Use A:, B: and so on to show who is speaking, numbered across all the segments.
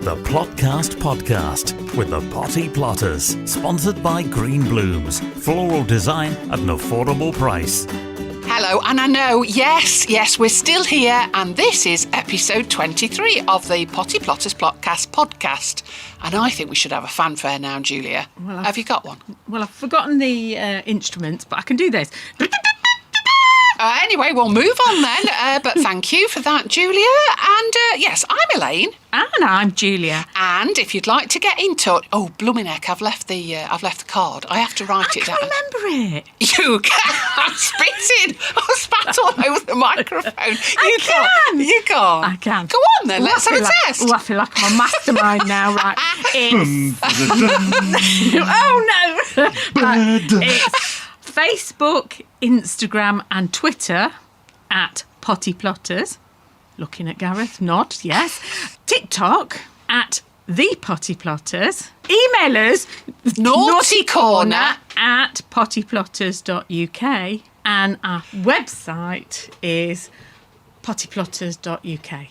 A: The Plotcast Podcast with the Potty Plotters, sponsored by Green Blooms, floral design at an affordable price.
B: Hello, and I know, yes, we're still here, and this is episode 23 of the Potty Plotters Plotcast podcast. And I think we should have a fanfare now, Julia. Well, have you got one?
C: Well, I've forgotten the instruments, but I can do this.
B: Anyway, we'll move on then. But thank you for that, Julia. And yes, I'm Elaine.
C: And I'm Julia.
B: And if you'd like to get in touch, oh blooming heck, I've left the card. I have to write it down.
C: I can remember it.
B: You can. I'm spitting. I spat all over the microphone. You can't.
C: I can.
B: Go on then. Let's have a test.
C: I feel like I'm a mastermind now. Right. It's It's Facebook, Instagram and Twitter at Potty Plotters. Looking at Gareth, nod, yes. TikTok at The Potty Plotters. Email us
B: naughtycorner
C: at pottyplotters.uk. And our website is pottyplotters.uk.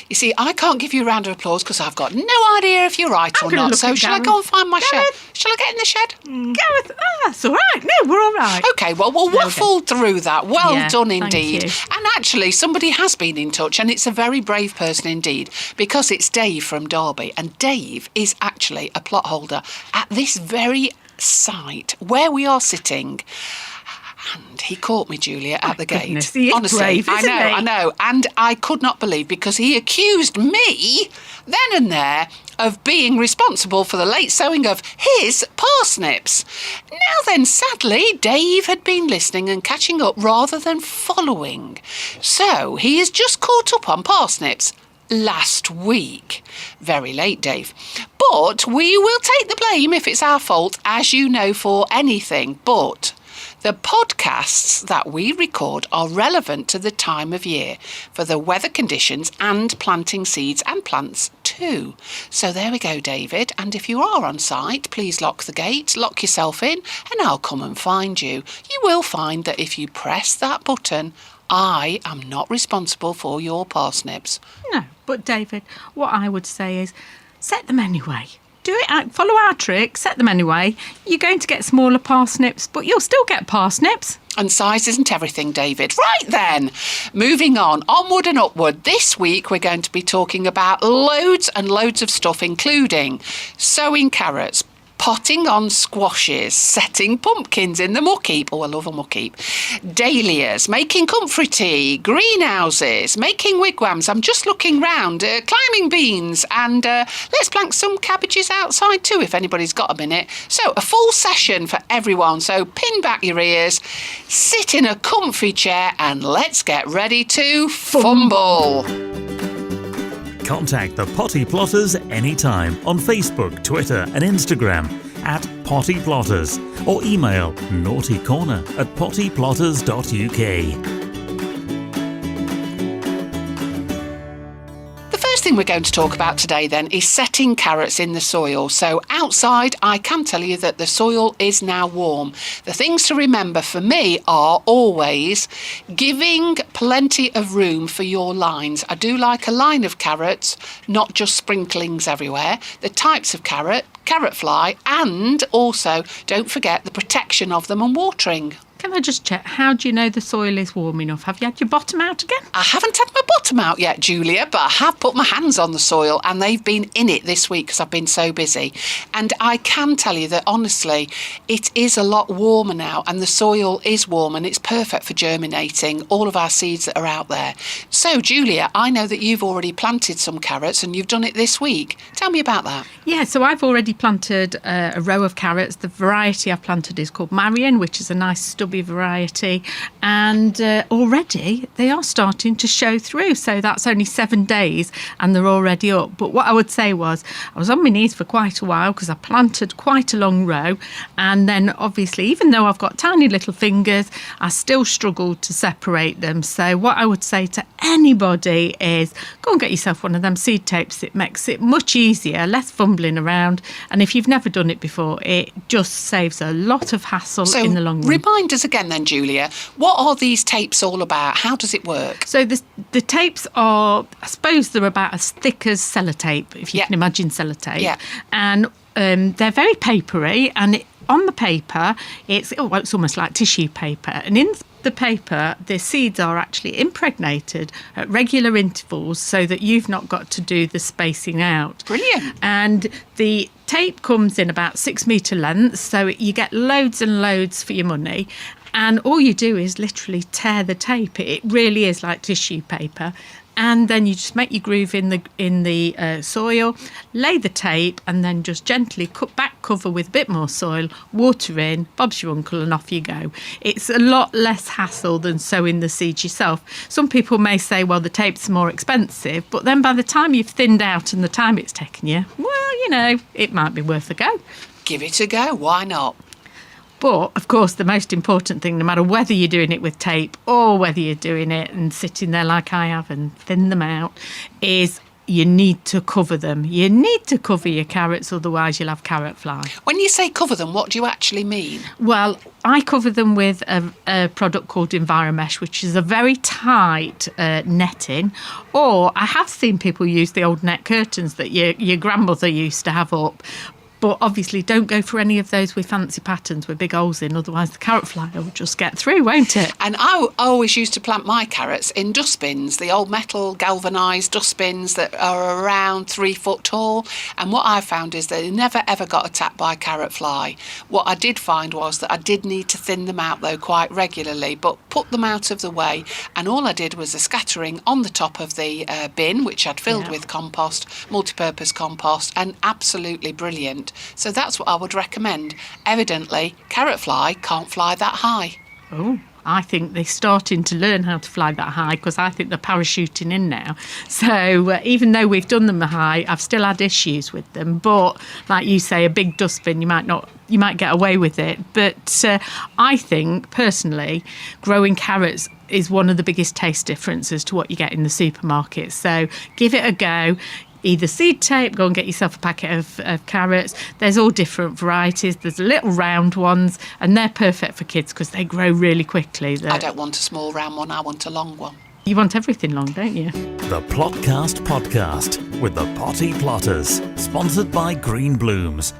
B: You see, I can't give you a round of applause because I've got no idea if you're right or not. So shall I go and find my shed? Shall I get in the shed?
C: Gareth, that's all right. No, we're all right.
B: OK, well, we'll waffle through that. Well done indeed.
C: You.
B: And actually, somebody has been in touch, and it's a very brave person indeed, because it's Dave from Derby. And Dave is actually a plot holder at this very site where we are sitting. And he caught me, Julia, at the gate.
C: Goodness, he is
B: honestly,
C: brave, isn't he?
B: I know. And I could not believe, because he accused me then and there of being responsible for the late sowing of his parsnips. Now then, sadly, Dave had been listening and catching up rather than following. So he is just caught up on parsnips last week. Very late, Dave. But we will take the blame if it's our fault, as you know, for anything. But the podcasts that we record are relevant to the time of year for the weather conditions and planting seeds and plants too. So there we go, David. And if you are on site, please lock the gate, lock yourself in, and I'll come and find you. You will find that if you press that button, I am not responsible for your parsnips.
C: No, but David, what I would say is set them anyway. Do it, follow our trick, set them anyway. You're going to get smaller parsnips, but you'll still get parsnips.
B: And size isn't everything, David. Right then, moving on, onward and upward. This week we're going to be talking about loads and loads of stuff, including sowing carrots, potting on squashes, setting pumpkins in the muck heap. Oh, I love a muck heap. Dahlias, making comfrey tea, greenhouses, making wigwams. I'm just looking round, climbing beans, and let's plant some cabbages outside too, if anybody's got a minute. So, a full session for everyone. So, pin back your ears, sit in a comfy chair, and let's get ready to fumble.
A: Contact the Potty Plotters anytime on Facebook, Twitter and Instagram at Potty Plotters, or email naughtycorner at pottyplotters.uk.
B: The first thing we're going to talk about today then is setting carrots in the soil. So outside, I can tell you that the soil is now warm. The things to remember for me are always giving plenty of room for your lines. I do like a line of carrots, not just sprinklings everywhere. The types of carrot fly, and also don't forget the protection of them and watering.
C: Can I just check, how do you know the soil is warm enough? Have you had your bottom out again?
B: I haven't had my bottom out yet, Julia, but I have put my hands on the soil, and they've been in it this week because I've been so busy. And I can tell you that, honestly, it is a lot warmer now, and the soil is warm, and it's perfect for germinating all of our seeds that are out there. So, Julia, I know that you've already planted some carrots, and you've done it this week. Tell me about that.
C: Yeah, so I've already planted a row of carrots. The variety I've planted is called Marion, which is a nice stubby variety, and already they are starting to show through. So that's only 7 days and they're already up. But what I would say was I was on my knees for quite a while because I planted quite a long row, and then obviously even though I've got tiny little fingers, I still struggled to separate them. So what I would say to anybody is go and get yourself one of them seed tapes. It makes it much easier, less fumbling around, and if you've never done it before, it just saves a lot of hassle in the long run.
B: Remind us us again then, Julia. What are these tapes all about? How does it work?
C: So the tapes are, I suppose they're about as thick as sellotape, if you can imagine sellotape.
B: Yeah.
C: And they're very papery, and on the paper, it's almost like tissue paper. And in the paper, the seeds are actually impregnated at regular intervals so that you've not got to do the spacing out.
B: Brilliant.
C: And the tape comes in about 6 metre lengths, so you get loads and loads for your money. And all you do is literally tear the tape. It really is like tissue paper. And then you just make your groove in the soil, lay the tape, and then just gently cover with a bit more soil, water in, Bob's your uncle, and off you go. It's a lot less hassle than sowing the seeds yourself. Some people may say, well, the tape's more expensive, but then by the time you've thinned out and the time it's taken you, well, it might be worth a go.
B: Give it a go. Why not?
C: But, of course, the most important thing, no matter whether you're doing it with tape or whether you're doing it and sitting there like I have and thin them out, is you need to cover them. You need to cover your carrots, otherwise you'll have carrot fly.
B: When you say cover them, what do you actually mean?
C: Well, I cover them with a product called Enviromesh, which is a very tight netting. Or I have seen people use the old net curtains that your grandmother used to have up. But obviously don't go for any of those with fancy patterns with big holes in, otherwise the carrot fly will just get through, won't it?
B: And I always used to plant my carrots in dustbins, the old metal galvanised dustbins that are around 3 foot tall. And what I found is they never ever got attacked by carrot fly. What I did find was that I did need to thin them out though quite regularly, but put them out of the way. And all I did was a scattering on the top of the bin, which I'd filled with compost, multi-purpose compost, and absolutely brilliant. So that's what I would recommend. Evidently, carrot fly can't fly that high.
C: Oh, I think they're starting to learn how to fly that high, because I think they're parachuting in now. So even though we've done them high, I've still had issues with them. But like you say, a big dustbin, you might get away with it. But I think personally, growing carrots is one of the biggest taste differences to what you get in the supermarket. So give it a go. Either seed tape, go and get yourself a packet of carrots. There's all different varieties. There's little round ones, and they're perfect for kids because they grow really quickly.
B: I don't want a small round one, I want a long one.
C: You want everything long, don't you?
A: The Plotcast podcast with the Potty Plotters, sponsored by Green Blooms.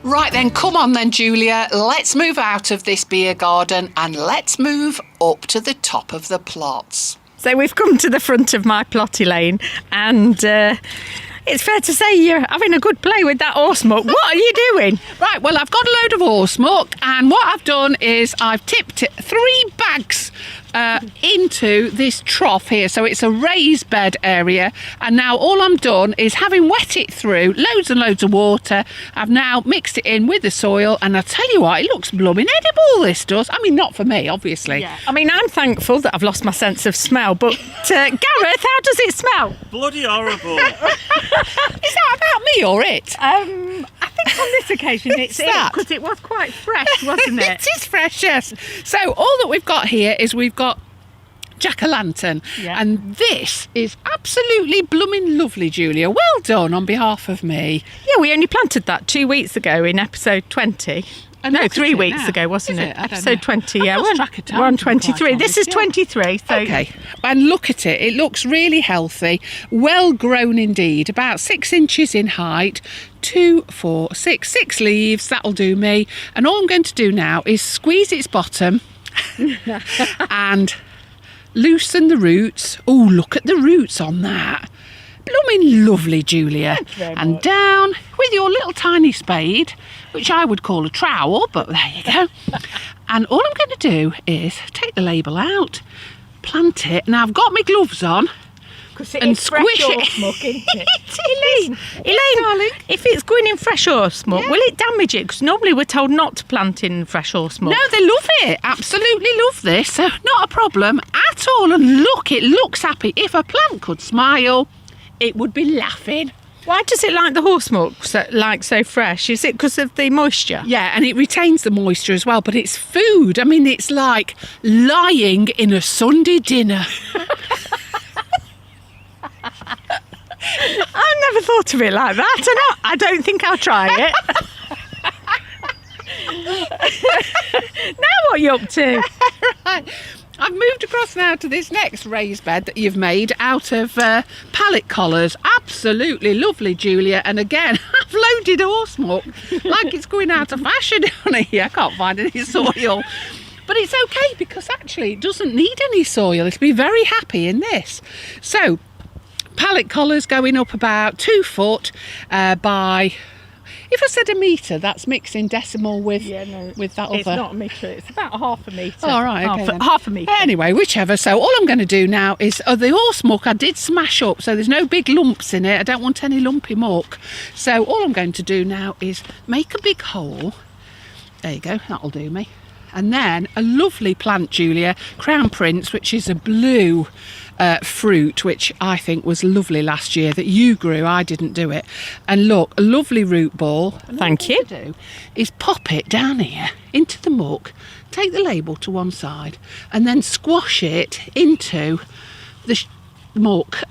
B: Right then, come on then, Julia. Let's move out of this beer garden and let's move up to the top of the plots.
C: So we've come to the front of my plot, Elaine, and it's fair to say you're having a good play with that horse muck. What are you doing?
B: Right, well, I've got a load of horse muck, and what I've done is I've tipped 3 bags into this trough here. So it's a raised bed area, and now all I'm done is, having wet it through loads and loads of water, I've now mixed it in with the soil, and I tell you what, it looks blooming edible, this does. I mean, not for me, obviously.
C: Yeah. I mean, I'm thankful that I've lost my sense of smell, but Gareth, how does it smell?
D: Bloody horrible.
B: Is that about me or it?
C: I think on this occasion it's
B: that?
C: because it was quite fresh, wasn't it?
B: It is fresh, yes. So all that we've got here is we've got jack-o'-lantern, and this is absolutely blooming lovely, Julia. Well done on behalf of me.
C: Yeah, we only planted that 2 weeks ago in episode 20. No, 3 weeks ago, wasn't it? Episode 20, yeah. We're on 23. This is 23. So.
B: Okay, and look at it. It looks really healthy, well grown indeed, about 6 inches in height, 2, 4, 6, 6 leaves. That'll do me. And all I'm going to do now is squeeze its bottom and loosen the roots. Oh, look at the roots on that. Blooming lovely, Julia. And much. Down with your little tiny spade, which I would call a trowel, but there you go. And all I'm going to do is take the label out, plant it. Now I've got my gloves on and squish it.
C: Elaine, darling, if it's going in fresh horse muck, will it damage it? Because normally we're told not to plant in fresh horse muck.
B: No, they love it. Absolutely love this. So not a problem at all. And look, it looks happy. If a plant could smile, it would be laughing.
C: Why does it like the horse milk so fresh? Is it because of the moisture?
B: Yeah, and it retains the moisture as well, but it's food. I mean, it's like lying in a Sunday dinner.
C: I've never thought of it like that. I don't think I'll try it. Now what are you up to?
B: Right. I've moved across now to this next raised bed that you've made out of pallet collars. Absolutely lovely, Julia. And again, I've loaded horse muck like it's going out of fashion on here. I can't find any soil. But it's okay because actually it doesn't need any soil. It'll be very happy in this. So, pallet collars going up about 2 foot by... If I said a metre, that's mixing decimal with that other...
C: It's not a metre, it's about half a metre.
B: Oh, right, okay.
C: Half a metre.
B: Anyway, whichever. So all I'm going to do now is... the horse muck I did smash up, so there's no big lumps in it. I don't want any lumpy muck. So all I'm going to do now is make a big hole. There you go, that'll do me. And then a lovely plant, Julia, Crown Prince, which is a blue fruit, which I think was lovely last year that you grew. I didn't do it. And look, a lovely root ball.
C: Thank you.
B: What to do is pop it down here into the muck, take the label to one side, and then squash it into the muck.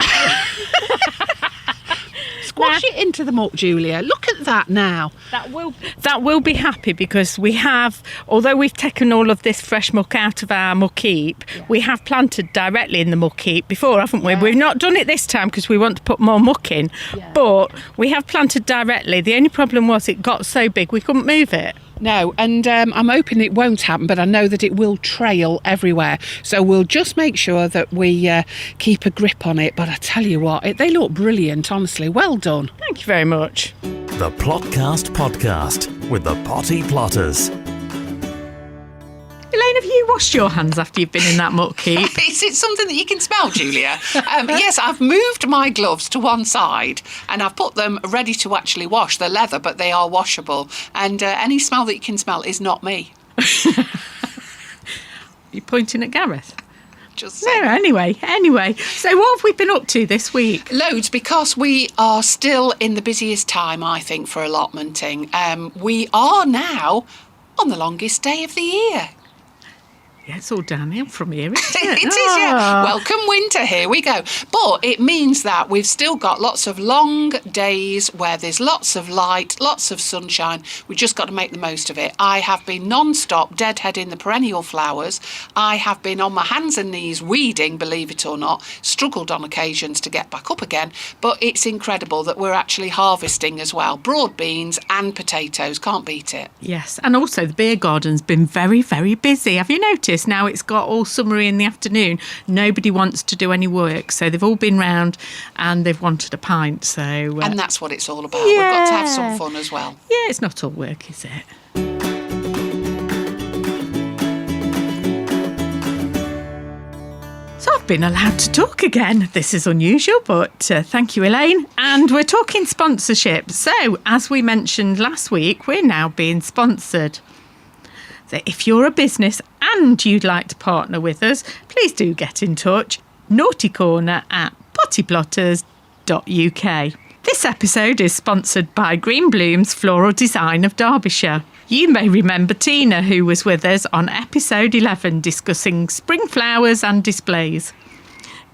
B: Squash it into the muck, Julia. Look at that now.
C: That will be happy because we have, although we've taken all of this fresh muck out of our muck heap, we have planted directly in the muck heap before, haven't we?
B: Yeah.
C: We've not done it this time because we want to put more muck in, but we have planted directly. The only problem was it got so big we couldn't move it.
B: No, and I'm hoping it won't happen, but I know that it will trail everywhere. So we'll just make sure that we keep a grip on it. But I tell you what, they look brilliant, honestly. Well done.
C: Thank you very much.
A: The Plotcast podcast with the Potty Plotters.
C: Elaine, have you washed your hands after you've been in that muck heap?
B: Is it something that you can smell, Julia? Yes, I've moved my gloves to one side and I've put them ready to actually wash. They're leather, but they are washable. And any smell that you can smell is not me.
C: You're pointing at Gareth?
B: Just
C: No,
B: saying.
C: anyway. So what have we been up to this week?
B: Loads, because we are still in the busiest time, I think, for allotmenting. We are now on the longest day of the year.
C: Yeah, it's all downhill from here, isn't it?
B: It is, yeah. Welcome winter, here we go. But it means that we've still got lots of long days where there's lots of light, lots of sunshine. We've just got to make the most of it. I have been non-stop deadheading the perennial flowers. I have been on my hands and knees weeding, believe it or not, struggled on occasions to get back up again. But it's incredible that we're actually harvesting as well. Broad beans and potatoes, can't beat it.
C: Yes, and also the beer garden's been very, very busy. Have you noticed? Now it's got all summery in the afternoon. Nobody wants to do any work, so they've all been round and they've wanted a pint. So
B: and that's what it's all about. We've got to have some fun as well.
C: Yeah, it's not all work, is it? So I've been allowed to talk again. This is unusual, but thank you, Elaine. And we're talking sponsorship. So, as we mentioned last week, we're now being sponsored. So if you're a business and you'd like to partner with us, please do get in touch. naughtycorner@pottyplotters.uk. This episode is sponsored by Green Blooms Floral Design of Derbyshire. You may remember Tina, who was with us on episode 11 discussing spring flowers and displays.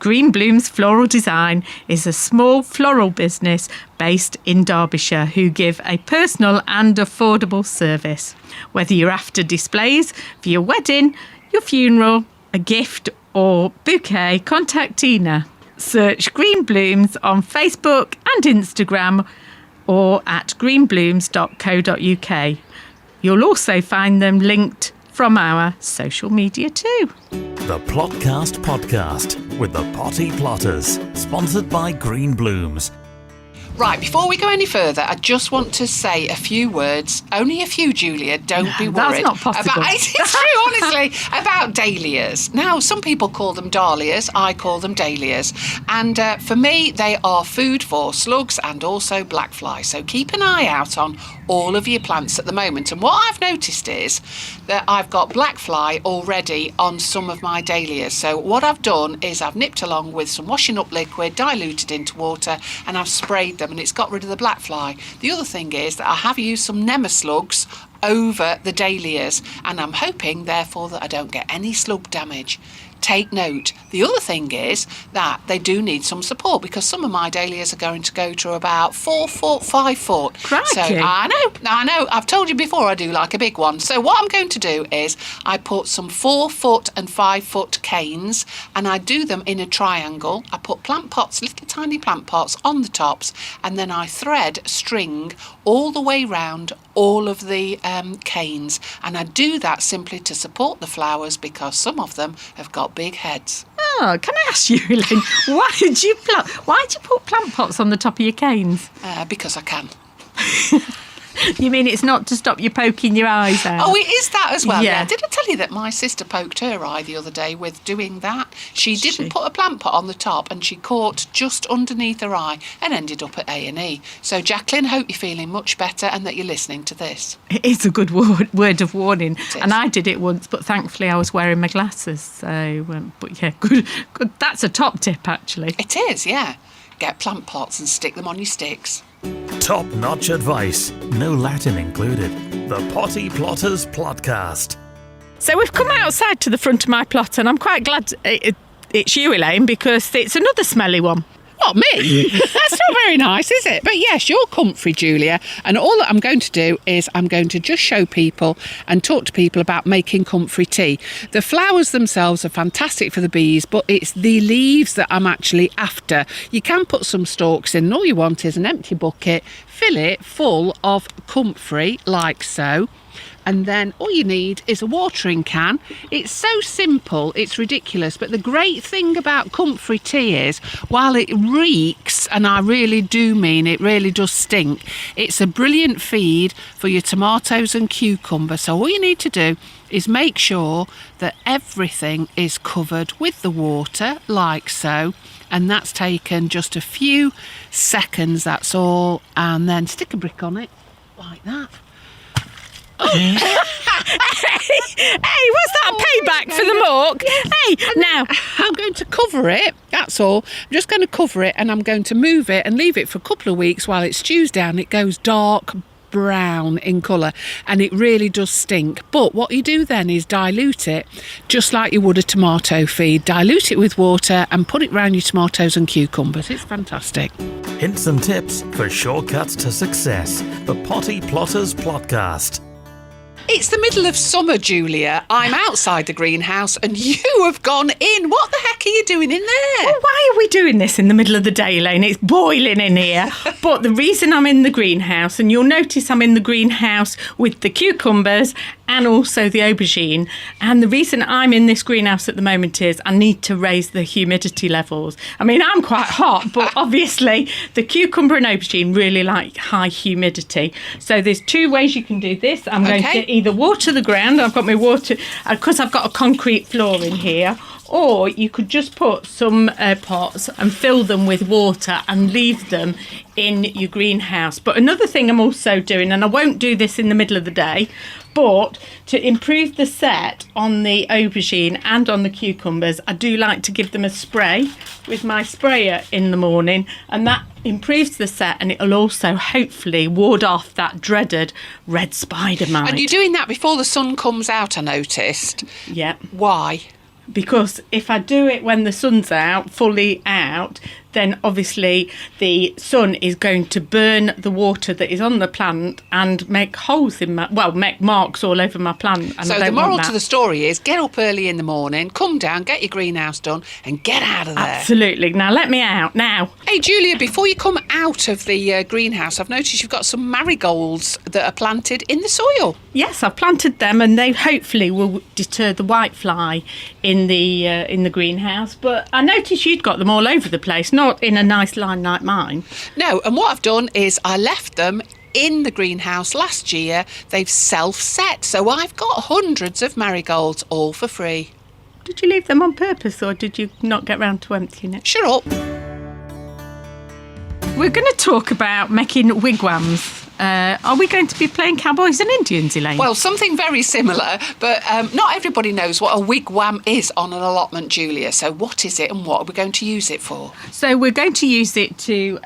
C: Green Blooms Floral Design is a small floral business based in Derbyshire who give a personal and affordable service. Whether you're after displays for your wedding, your funeral, a gift or bouquet, contact Tina. Search Green Blooms on Facebook and Instagram or at greenblooms.co.uk. You'll also find them linked from our social media too.
A: The Plotcast podcast with the Potty Plotters, sponsored by Green Blooms.
B: Right, before we go any further, I just want to say a few words. Only a few, Julia. Don't be worried.
C: That's not possible.
B: It's true, honestly, about dahlias. Now, some people call them dahlias. I call them dahlias. And for me, they are food for slugs and also black fly. So keep an eye out on all of your plants at the moment. And what I've noticed is that I've got black fly already on some of my dahlias. So what I've done is I've nipped along with some washing up liquid, diluted into water, and I've sprayed them and it's got rid of the black fly. The other thing is that I have used some nemaslugs over the dahlias, and I'm hoping therefore that I don't get any slug damage. Take note. The other thing is that they do need some support, because some of my dahlias are going to go to about 4 foot, 5 foot.
C: Crikey.
B: So I know. I've told you before I do like a big one. So what I'm going to do is I put some 4 foot and 5 foot canes, and I do them in a triangle. I put plant pots, little tiny plant pots on the tops, and then I thread string all the way round all of the canes, and I do that simply to support the flowers, because some of them have got big heads.
C: Oh, can I ask you, Elaine, why did you put plant pots on the top of your canes?
B: Because I can.
C: You mean it's not to stop you poking your eyes out?
B: Oh, it is that as well.
C: Yeah.
B: Did I tell you that my sister poked her eye the other day with doing that? She didn't put a plant pot on the top, and she caught just underneath her eye and ended up at A&E. So, Jacqueline, hope you're feeling much better and that you're listening to this.
C: It is a good word of warning. And I did it once, but thankfully I was wearing my glasses. So, but yeah, good. That's a top tip, actually.
B: It is, yeah. Get plant pots and stick them on your sticks.
A: Top-notch advice, no Latin included. The Potty Plotters Plotcast.
C: So we've come outside to the front of my plot, and I'm quite glad it's you, Elaine, because it's another smelly one.
B: What, me? That's not very nice, is it? But yes, you're comfrey, Julia. And all that I'm going to do is I'm going to just show people and talk to people about making comfrey tea. The flowers themselves are fantastic for the bees, but it's the leaves that I'm actually after. You can put some stalks in, and all you want is an empty bucket, fill it full of comfrey, like so. And then all you need is a watering can. It's so simple, it's ridiculous. But the great thing about comfrey tea is, while it reeks, and I really do mean it really does stink, it's a brilliant feed for your tomatoes and cucumber. So all you need to do is make sure that everything is covered with the water, like so. And that's taken just a few seconds, that's all. And then stick a brick on it, like that. Oh. Hey,
C: what's that payback for the muck? Hey, now
B: I'm going to cover it, that's all. I'm just going to cover it, and I'm going to move it and leave it for a couple of weeks while it stews down. It goes dark brown in colour, and it really does stink. But what you do then is dilute it just like you would a tomato feed. Dilute it with water and put it round your tomatoes and cucumbers. It's fantastic.
A: Hints and tips for shortcuts to success. The Potty Plotters Plotcast.
B: It's the middle of summer, Julia. I'm outside the greenhouse and you have gone in. What the heck are you doing in there?
C: Well, why are we doing this in the middle of the day, Elaine? It's boiling in here. But the reason I'm in the greenhouse, and you'll notice I'm in the greenhouse with the cucumbers and also the aubergine. And the reason I'm in this greenhouse at the moment is I need to raise the humidity levels. I mean, I'm quite hot, but obviously the cucumber and aubergine really like high humidity. So there's two ways you can do this. I'm going to either water the ground. I've got my water, because I've got a concrete floor in here. Or you could just put some pots and fill them with water and leave them in your greenhouse. But another thing I'm also doing, and I won't do this in the middle of the day, but to improve the set on the aubergine and on the cucumbers, I do like to give them a spray with my sprayer in the morning, and that improves the set, and it'll also hopefully ward off that dreaded red spider mite.
B: And you're doing that before the sun comes out, I noticed.
C: Yeah.
B: Why?
C: Because if I do it when the sun's out, fully out, then obviously the sun is going to burn the water that is on the plant and make holes in make marks all over my plant. And
B: so the moral to the story is get up early in the morning, come down, get your greenhouse done and get out of there.
C: Absolutely. Now let me out now.
B: Hey Julia, before you come out of the greenhouse, I've noticed you've got some marigolds that are planted in the soil.
C: Yes, I've planted them and they hopefully will deter the whitefly in the greenhouse. But I noticed you'd got them all over the place, not in a nice line like mine.
B: No, and what I've done is I left them in the greenhouse last year. They've self-set, so I've got hundreds of marigolds all for free.
C: Did you leave them on purpose or did you not get round to emptying it?
B: Shut up.
C: We're going to talk about making wigwams. are we going to be playing cowboys and Indians, Elaine?
B: Well, something very similar, but not everybody knows what a wigwam is on an allotment, Julia. So what is it and what are we going to use it for?
C: So we're going to use it to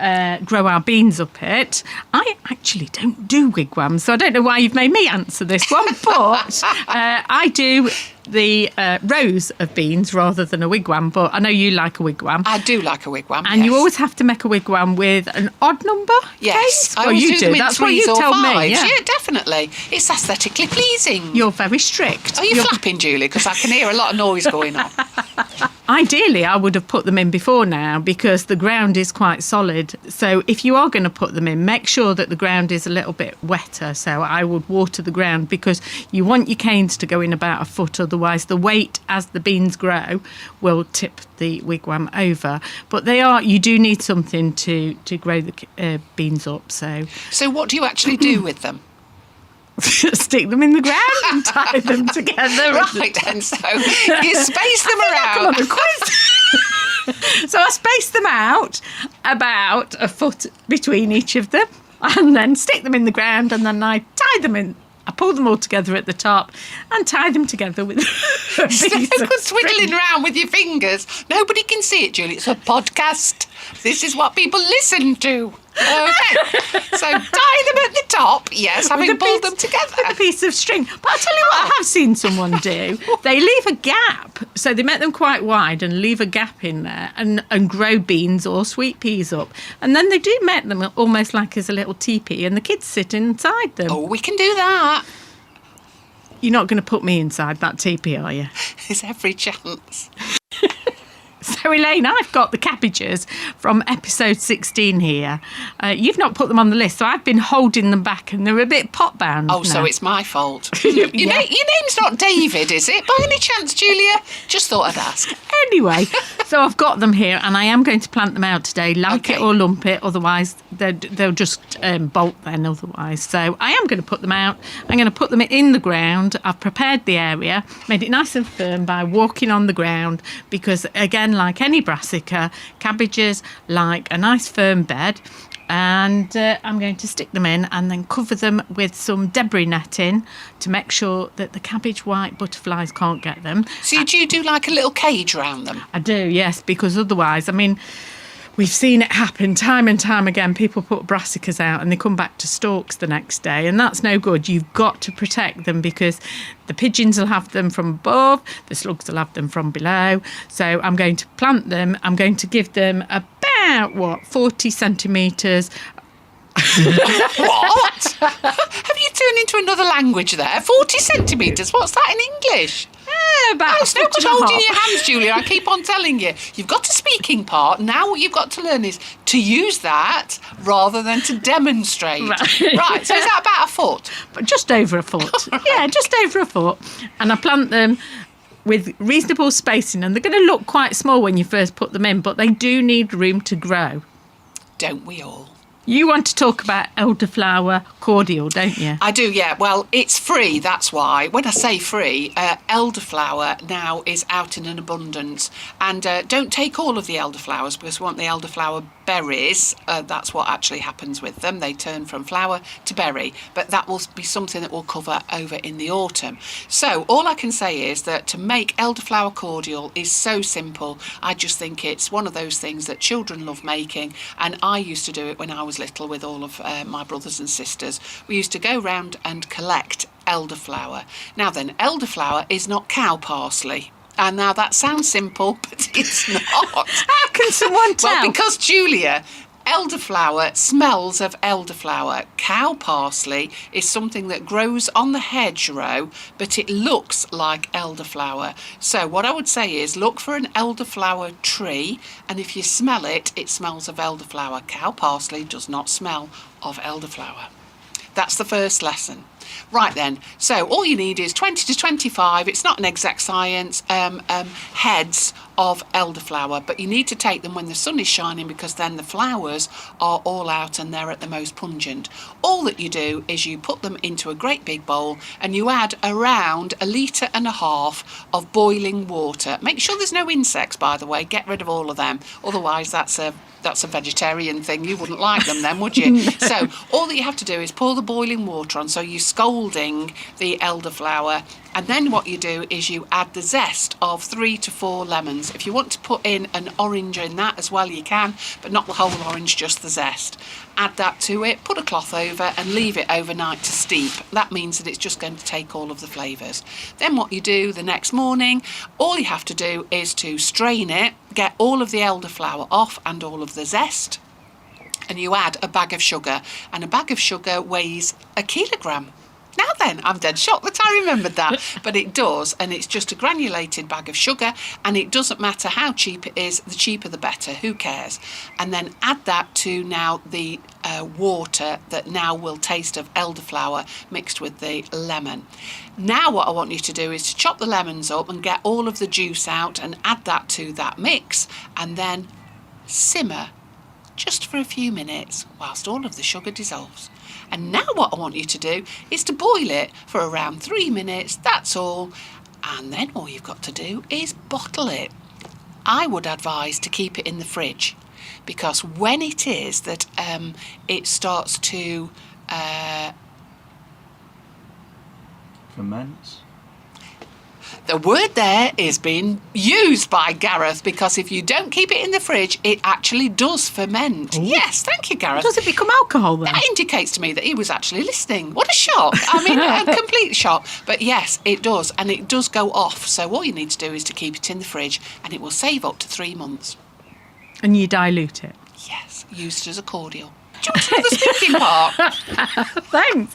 C: grow our beans up it. I actually don't do wigwams, so I don't know why you've made me answer this one, but I do the rows of beans rather than a wigwam, but I know you like a wigwam.
B: I do like a wigwam,
C: And
B: yes.
C: you always have to make a wigwam with an odd number
B: Yes,
C: case?
B: I
C: Well,
B: always
C: you
B: do them in
C: That's what
B: threes
C: you
B: or
C: tell
B: fives.
C: me.
B: Yeah, definitely. It's aesthetically pleasing.
C: You're very strict.
B: Are you flapping, Julie? Because I can hear a lot of noise going on.
C: Ideally, I would have put them in before now because the ground is quite solid. So if you are going to put them in, make sure that the ground is a little bit wetter. So I would water the ground because you want your canes to go in about a foot. Otherwise, the weight as the beans grow will tip the wigwam over. But you do need something to grow the beans up. So
B: what do you actually do with them?
C: stick them in the ground and tie them together.
B: Right, and so you space them around.
C: Come on, a quiz. So I space them out about a foot between each of them and then stick them in the ground and then I tie them in. I pull them all together at the top and tie them together with a piece of
B: Twiddling around with your fingers. Nobody can see it, Julie. It's a podcast. This is what people listen to. Okay. So tie them at the top, yes, having pulled them together.
C: With a piece of string. But I'll tell you what I have seen someone do. They leave a gap. So they make them quite wide and leave a gap in there and grow beans or sweet peas up. And then they do make them almost like as a little teepee and the kids sit inside them.
B: Oh, we can do that.
C: You're not going to put me inside that teepee, are you?
B: There's every chance.
C: So, Elaine, I've got the cabbages from episode 16 here. You've not put them on the list, so I've been holding them back and they're a bit pot-bound
B: Oh,
C: now.
B: so it's my fault. Your name's not David, is it? By any chance, Julia? Just thought I'd ask.
C: Anyway, so I've got them here and I am going to plant them out today, like it or lump it, otherwise they'll just bolt then otherwise. So I am going to put them out. I'm going to put them in the ground. I've prepared the area, made it nice and firm by walking on the ground because, again, like any brassica, cabbages like a nice firm bed. And I'm going to stick them in and then cover them with some debris netting to make sure that the cabbage white butterflies can't get them.
B: So do you do like a little cage around them?
C: I do, yes, because otherwise, I mean, we've seen it happen time and time again. People put brassicas out and they come back to stalks the next day, and that's no good. You've got to protect them because the pigeons will have them from above, the slugs will have them from below. So I'm going to plant them. I'm going to give them about, 40 centimetres.
B: What? Have you turned into another language there? 40 centimetres? What's that in English?
C: About
B: It's no good holding your hands, Julia. I keep on telling you. You've got a speaking part. Now what you've got to learn is to use that rather than to demonstrate. Right. So is that about a foot?
C: But just over a foot.
B: Right.
C: Yeah, just over a foot. And I plant them with reasonable spacing, and they're going to look quite small when you first put them in, but they do need room to grow.
B: Don't we all?
C: You want to talk about elderflower cordial, don't you?
B: I do, yeah. Well, it's free, that's why. When I say free, elderflower now is out in an abundance. And don't take all of the elderflowers because we want the elderflower berries. That's what actually happens with them. They turn from flower to berry. But that will be something that we'll cover over in the autumn. So all I can say is that to make elderflower cordial is so simple. I just think it's one of those things that children love making. And I used to do it when I was little with all of my brothers and sisters. We used to go round and collect elderflower. Now then, elderflower is not cow parsley. And now that sounds simple, but it's not.
C: How can someone tell?
B: Well, because Julia, elderflower smells of elderflower. Cow parsley is something that grows on the hedgerow, but it looks like elderflower. So what I would say is look for an elderflower tree, and if you smell it, it smells of elderflower. Cow parsley does not smell of elderflower. That's the first lesson. Right then, so all you need is 20 to 25, it's not an exact science, heads of elderflower, but you need to take them when the sun is shining because then the flowers are all out and they're at the most pungent. All that you do is you put them into a great big bowl and you add around 1.5 litres of boiling water. Make sure there's no insects, by the way. Get rid of all of them. Otherwise, that's a vegetarian thing. You wouldn't like them then, would you? So all that you have to do is pour the boiling water on, so you're scalding the elderflower, and then what you do is you add the zest of 3 to 4 lemons. If you want to put in an orange in that as well, you can, but not the whole orange, just the zest. Add that to it, put a cloth over and leave it overnight to steep. That means that it's just going to take all of the flavours. Then what you do the next morning, all you have to do is to strain it, get all of the elderflower off and all of the zest, and you add a bag of sugar, and a bag of sugar weighs 1 kilogram. Now then, I'm dead shocked that I remembered that, but it does, and it's just a granulated bag of sugar, and it doesn't matter how cheap it is, the cheaper the better, who cares? And then add that to now the water that now will taste of elderflower mixed with the lemon. Now what I want you to do is to chop the lemons up and get all of the juice out and add that to that mix, and then simmer just for a few minutes whilst all of the sugar dissolves. And now what I want you to do is to boil it for around 3 minutes, that's all. And then all you've got to do is bottle it. I would advise to keep it in the fridge, because when it is that it starts to...
D: Ferments?
B: The word there is being used by Gareth, because if you don't keep it in the fridge, it actually does ferment. Ooh. Yes, thank you, Gareth.
C: Does it become alcohol then?
B: That indicates to me that he was actually listening. What a shock. I mean, a complete shock. But yes, it does, and it does go off. So all you need to do is to keep it in the fridge, and it will save up to 3 months.
C: And you dilute it?
B: Yes, used as a cordial. Do you want to know the speaking part?
C: Thanks.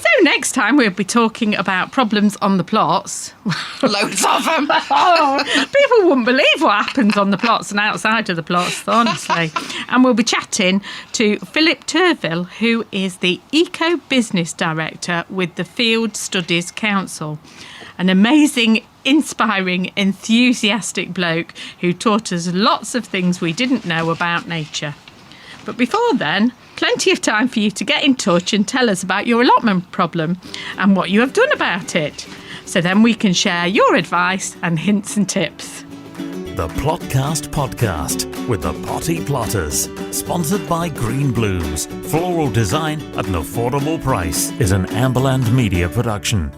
C: So next time we'll be talking about problems on the plots.
B: Loads of them.
C: People wouldn't believe what happens on the plots and outside of the plots, honestly. And we'll be chatting to Philip Turville, who is the Eco Business Director with the Field Studies Council. An amazing, inspiring, enthusiastic bloke who taught us lots of things we didn't know about nature. But before then, plenty of time for you to get in touch and tell us about your allotment problem and what you have done about it. So then we can share your advice and hints and tips.
A: The Plotcast Podcast with the Potty Plotters. Sponsored by Green Blooms. Floral design at an affordable price is an Amberland Media production.